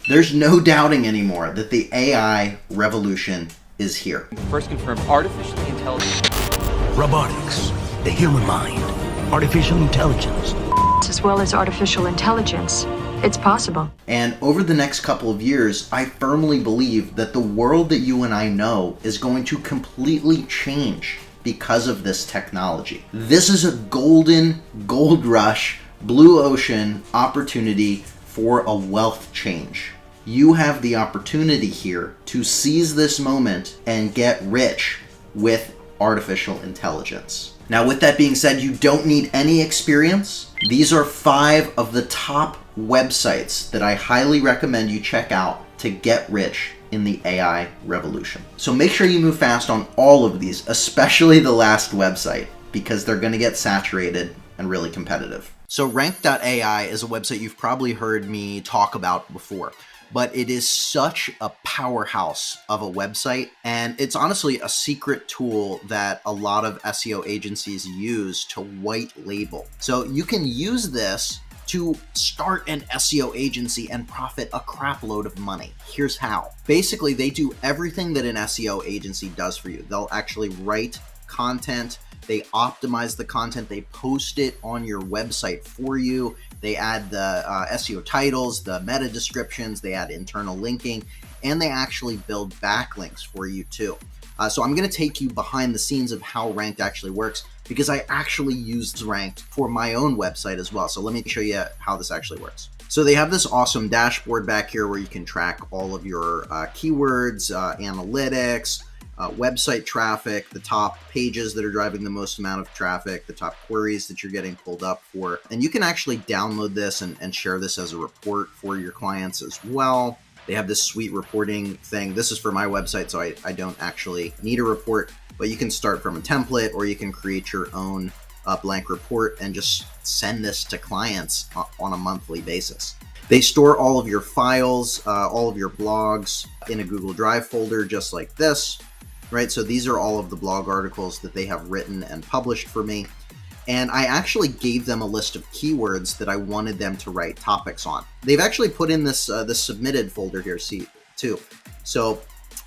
There's no doubting anymore that the AI revolution is here. First confirmed artificially intelligent. Robotics, the human mind, artificial intelligence. As well as artificial intelligence, it's possible. And over the next couple of years, I firmly believe that the world that you and I know is going to completely change because of this technology. This is a golden, gold rush, blue ocean opportunity for a wealth change. You have the opportunity here to seize this moment and get rich with artificial intelligence. Now, with that being said, you don't need any experience. These are 5 of the top websites that I highly recommend you check out to get rich in the AI revolution. So make sure you move fast on all of these, especially the last website, because they're going to get saturated and really competitive. So Rank.ai is a website you've probably heard me talk about before, but it is such a powerhouse of a website, and it's honestly a secret tool that a lot of SEO agencies use to white label. So you can use this to start an SEO agency and profit a crap load of money. Here's how. Basically, they do everything that an SEO agency does for you. They'll actually write content, they optimize the content, they post it on your website for you, they add the SEO titles, the meta descriptions, they add internal linking, and they actually build backlinks for you too. So I'm going to take you behind the scenes of how Ranked actually works, because I actually used Ranked for my own website as well. So let me show you how this actually works. So they have this awesome dashboard back here where you can track all of your keywords, analytics, website traffic, the top pages that are driving the most amount of traffic, the top queries that you're getting pulled up for. And you can actually download this and share this as a report for your clients as well. They have this sweet reporting thing. This is for my website, so I don't actually need a report, but you can start from a template or you can create your own blank report and just send this to clients on a monthly basis. They store all of your files, all of your blogs in a Google Drive folder, just like this, right? So these are all of the blog articles that they have written and published for me. And I actually gave them a list of keywords that I wanted them to write topics on. They've actually put in this submitted folder here, see, too. So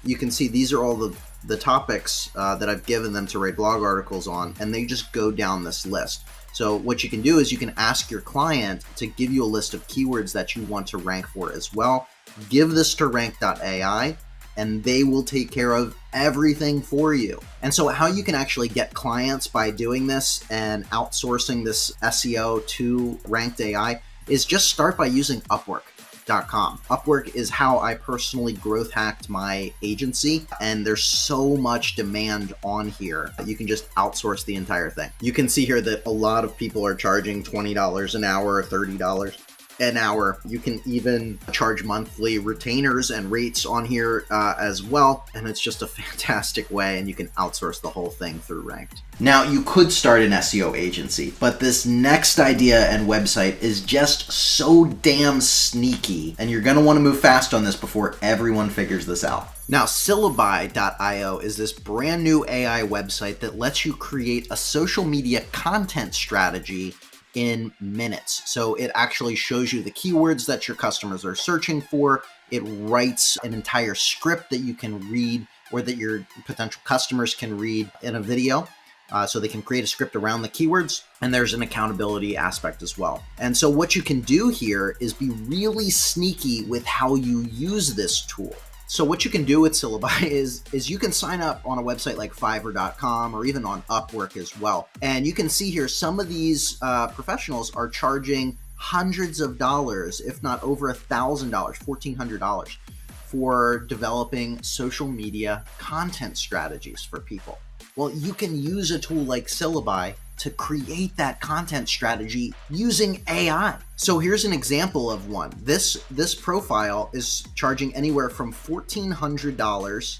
you can see these are all the topics that I've given them to write blog articles on, and they just go down this list. So what you can do is you can ask your client to give you a list of keywords that you want to rank for as well. Give this to Rank.ai, and they will take care of everything for you. And so how you can actually get clients by doing this and outsourcing this SEO to Ranked AI is just start by using Upwork.com. Upwork is how I personally growth hacked my agency, and there's so much demand on here that you can just outsource the entire thing. You can see here that a lot of people are charging $20 an hour or $30 an hour. You can even charge monthly retainers and rates on here as well. And it's just a fantastic way, and you can outsource the whole thing through Ranked. Now, you could start an SEO agency, but this next idea and website is just so damn sneaky, and you're gonna wanna move fast on this before everyone figures this out. Now, Syllabi.io is this brand new AI website that lets you create a social media content strategy in minutes. So it actually shows you the keywords that your customers are searching for. It writes an entire script that you can read, or that your potential customers can read in a video. So they can create a script around the keywords, and there's an accountability aspect as well. And so what you can do here is be really sneaky with how you use this tool. So what you can do with Syllabi is you can sign up on a website like Fiverr.com or even on Upwork as well. And you can see here some of these professionals are charging hundreds of dollars, if not over $1,000, $1,400 for developing social media content strategies for people. Well, you can use a tool like Syllabi to create that content strategy using AI. So here's an example of one. This profile is charging anywhere from $1,400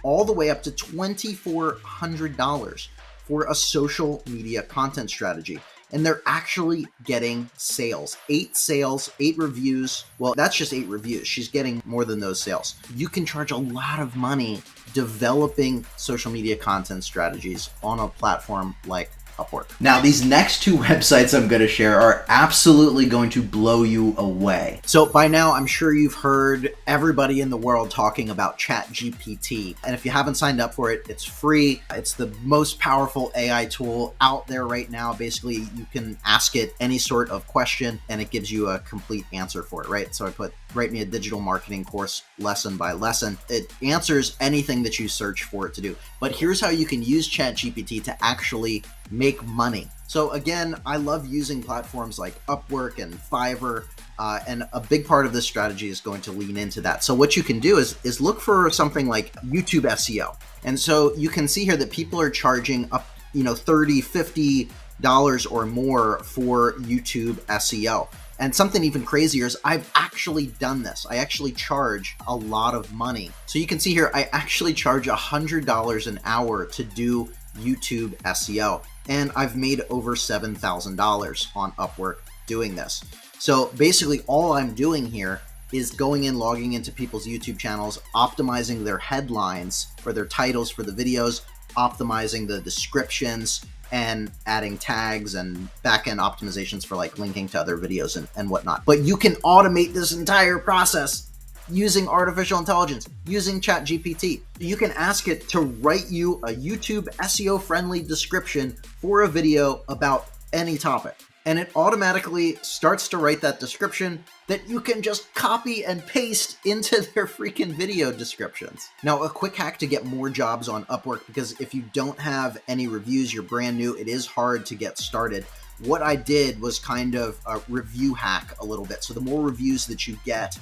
all the way up to $2,400 for a social media content strategy. And they're actually getting sales. 8 sales, 8 reviews. Well, that's just 8 reviews. She's getting more than those sales. You can charge a lot of money developing social media content strategies on a platform like Upwork. Now, these next two websites I'm going to share are absolutely going to blow you away. So by now, I'm sure you've heard everybody in the world talking about ChatGPT. And if you haven't signed up for it, it's free. It's the most powerful AI tool out there right now. Basically, you can ask it any sort of question and it gives you a complete answer for it, right? So I put, write me a digital marketing course lesson by lesson. It answers anything that you search for it to do. But here's how you can use ChatGPT to actually make money. So again, I love using platforms like Upwork and Fiverr, and a big part of this strategy is going to lean into that. So what you can do is look for something like YouTube SEO. And so you can see here that people are charging up, $30, $50 or more for YouTube SEO. And something even crazier is I've actually done this. I actually charge a lot of money. So you can see here, I actually charge $100 an hour to do YouTube SEO. And I've made over $7,000 on Upwork doing this. So basically all I'm doing here is going in, logging into people's YouTube channels, optimizing their headlines for their titles for the videos, optimizing the descriptions, and adding tags and backend optimizations for like linking to other videos and whatnot. But you can automate this entire process using artificial intelligence, using ChatGPT. You can ask it to write you a YouTube SEO friendly description for a video about any topic. And it automatically starts to write that description that you can just copy and paste into their freaking video descriptions. Now, a quick hack to get more jobs on Upwork, because if you don't have any reviews, you're brand new, it is hard to get started. What I did was kind of a review hack a little bit. So the more reviews that you get,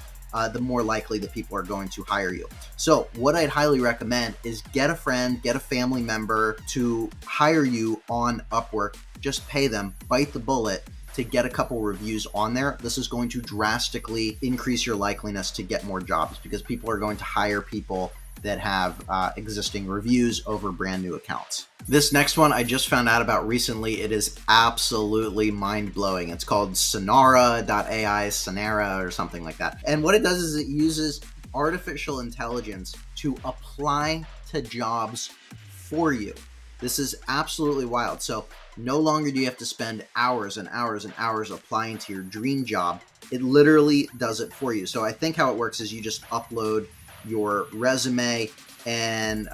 the more likely that people are going to hire you. So what I'd highly recommend is get a friend, get a family member to hire you on Upwork. Just pay them, bite the bullet to get a couple reviews on there. This is going to drastically increase your likeliness to get more jobs because people are going to hire people that have existing reviews over brand new accounts. This next one I just found out about recently. It is absolutely mind-blowing. It's called Sonara.ai, Sonara or something like that. And what it does is it uses artificial intelligence to apply to jobs for you. This is absolutely wild. So no longer do you have to spend hours and hours and hours applying to your dream job. It literally does it for you. So I think how it works is you just upload your resume and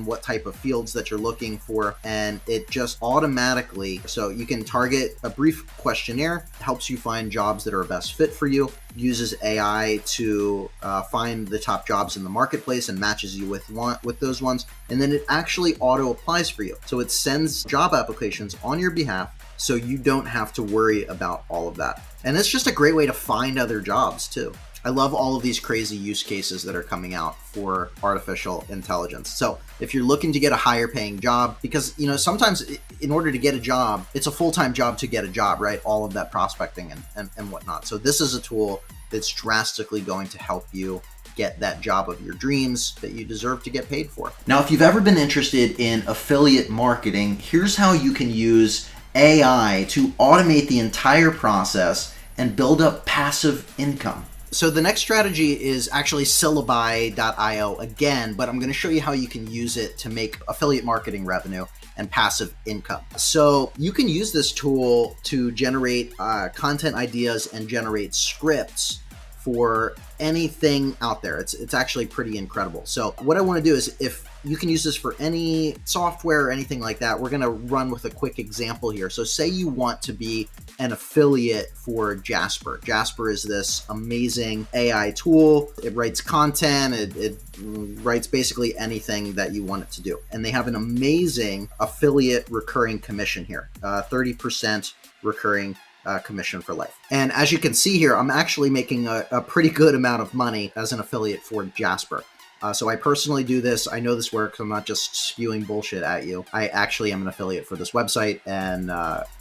what type of fields that you're looking for, and it just automatically, so you can target a brief questionnaire, helps you find jobs that are a best fit for you, uses AI to find the top jobs in the marketplace and matches you with those ones, and then it actually auto applies for you. So it sends job applications on your behalf so you don't have to worry about all of that. And it's just a great way to find other jobs too. I love all of these crazy use cases that are coming out for artificial intelligence. So if you're looking to get a higher paying job, because sometimes in order to get a job, it's a full-time job to get a job, right? All of that prospecting and whatnot. So this is a tool that's drastically going to help you get that job of your dreams that you deserve to get paid for. Now, if you've ever been interested in affiliate marketing, here's how you can use AI to automate the entire process and build up passive income. So the next strategy is actually Syllabi.io again, but I'm going to show you how you can use it to make affiliate marketing revenue and passive income. So you can use this tool to generate content ideas and generate scripts for anything out there. It's actually pretty incredible. So what I want to do is, if you can use this for any software or anything like that, we're going to run with a quick example here. So say you want to be an affiliate for Jasper. Jasper is this amazing AI tool. It writes content. It writes basically anything that you want it to do. And they have an amazing affiliate recurring commission here, 30% recurring commission for life. And as you can see here, I'm actually making a pretty good amount of money as an affiliate for Jasper. So I personally do this. I know this works. I'm not just spewing bullshit at you. I actually am an affiliate for this website, and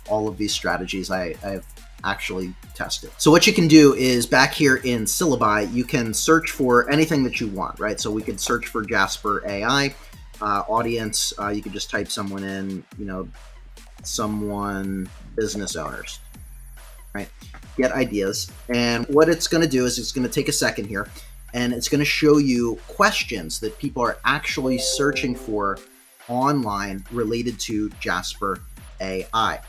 all of these strategies I've actually tested. So what you can do is, back here in Syllabi, you can search for anything that you want, right? So we could search for Jasper AI audience. You could just type someone in, someone business owners, right? Get ideas. And what it's going to do is it's going to take a second here, and it's going to show you questions that people are actually searching for online related to Jasper AI.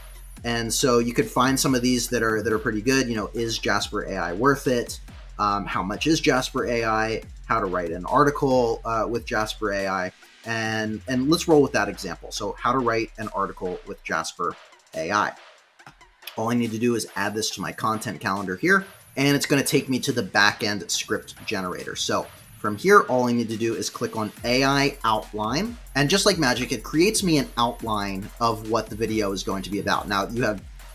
And so you could find some of these that are pretty good. You know, is Jasper AI worth it? How much is Jasper AI? How to write an article with Jasper AI. And let's roll with that example. So how to write an article with Jasper AI. All I need to do is add this to my content calendar here, and it's going to take me to the backend script generator. So from here, all I need to do is click on AI outline. And just like magic, it creates me an outline of what the video is going to be about. Now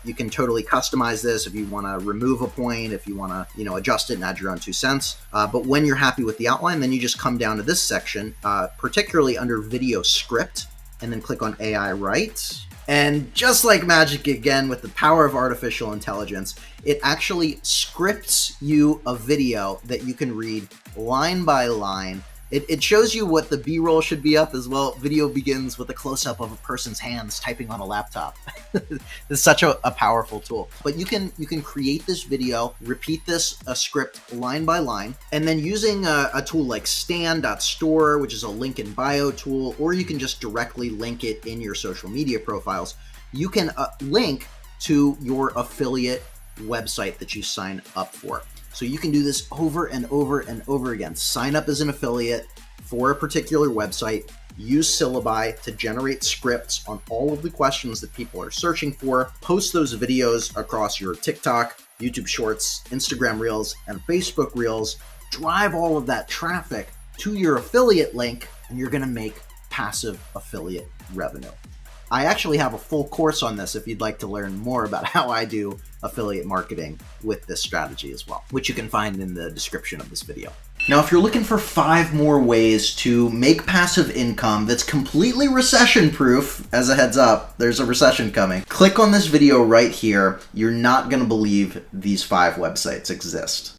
you can totally customize this if you want to remove a point, if you want to, you know, adjust it and add your own 2 cents. But when you're happy with the outline, then you just come down to this section, particularly under video script, and then click on AI write. And just like magic again, with the power of artificial intelligence, it actually scripts you a video that you can read line by line. It shows you what the B-roll should be up as well. Video begins with a close-up of a person's hands typing on a laptop. It's such a powerful tool. But you can create this video, repeat this script line by line, and then using a tool like stan.store, which is a link in bio tool, or you can just directly link it in your social media profiles. You can link to your affiliate website that you sign up for. So you can do this over and over and over again. Sign up as an affiliate for a particular website, use Syllabi to generate scripts on all of the questions that people are searching for, post those videos across your TikTok, YouTube Shorts, Instagram Reels, and Facebook Reels, drive all of that traffic to your affiliate link, and you're gonna make passive affiliate revenue. I actually have a full course on this if you'd like to learn more about how I do affiliate marketing with this strategy as well, which you can find in the description of this video. Now, if you're looking for 5 more ways to make passive income that's completely recession-proof, as a heads up, there's a recession coming, click on this video right here. You're not going to believe these 5 websites exist.